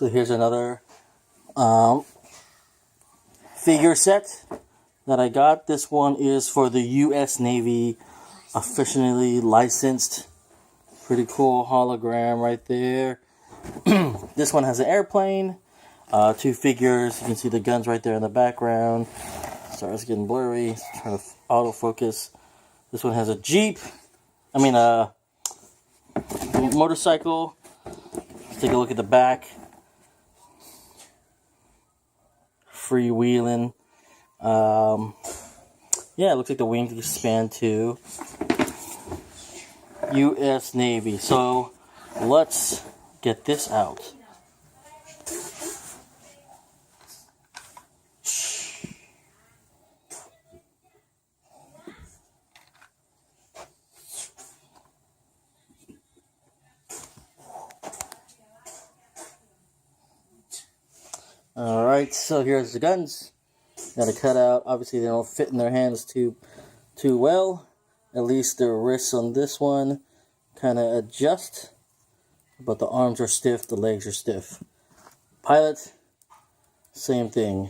So here's another figure set that I got. This one is for the U.S. Navy, officially licensed. Pretty cool hologram right there. This one has an airplane, 2 figures. You can see the guns right there in the background. Sorry, it's getting blurry. Trying to autofocus. This one has a Jeep. A motorcycle. Let's take a look at the back. Freewheeling. Yeah, it looks like the wings expand too. U.S. Navy. So let's get this out. Alright, so here's the guns. Got to cut out. Obviously they don't fit in their hands too well. At least the wrists on this one kind of adjust. But the arms are stiff, the legs are stiff. Pilot, same thing.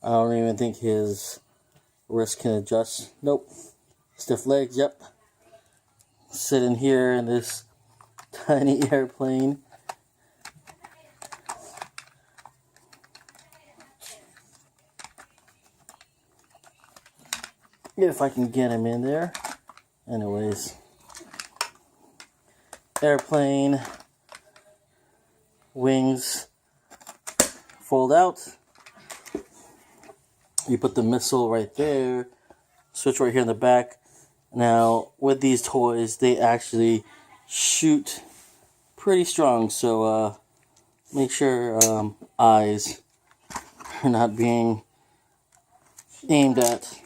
I don't even think his wrist can adjust. Nope. Stiff legs, yep. Sitting here in this tiny airplane. If I can get him in there. Anyways. Airplane. Wings. Fold out. You put the missile right there. Switch right here in the back. Now, with these toys, they actually shoot pretty strong. So, make sure eyes are not being aimed at.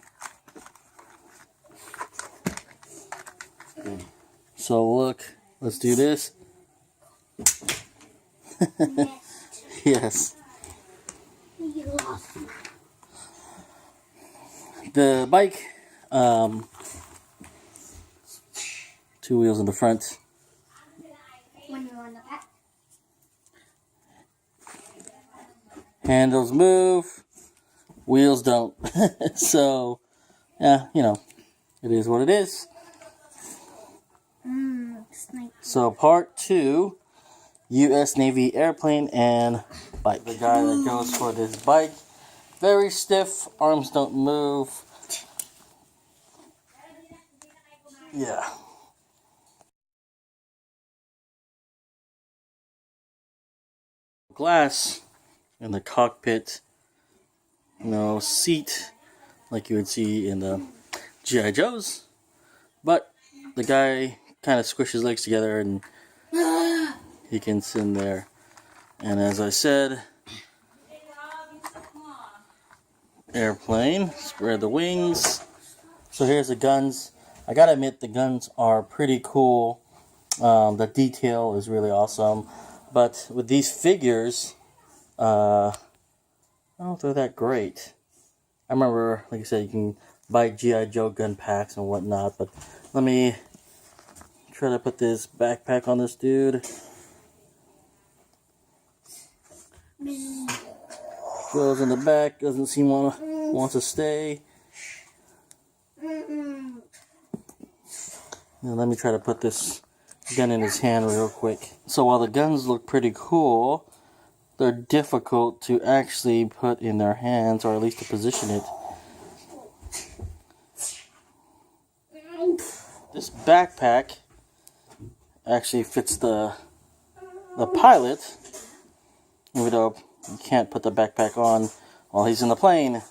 So look, let's do this. Yes. The bike, 2 wheels in the front. When you're on the back. Handles move, wheels don't. So, yeah, it is what it is. So part 2, U.S. Navy airplane and bike. The guy that goes for this bike, very stiff, arms don't move. Yeah. Glass in the cockpit, seat like you would see in the G.I. Joes, but the guy kind of squishes his legs together and he can sit in there. And as I said, airplane, spread the wings. So here's the guns. I gotta admit, the guns are pretty cool. The detail is really awesome. But with these figures, I don't know if they're that great. I remember, like I said, you can buy G.I. Joe gun packs and whatnot, but let me try to put this backpack on this dude. Goes in the back, doesn't seem wants to stay. Now let me try to put this gun in his hand real quick. So while the guns look pretty cool, they're difficult to actually put in their hands, or at least to position it. This backpack actually fits the pilot, even though you can't put the backpack on while he's in the plane.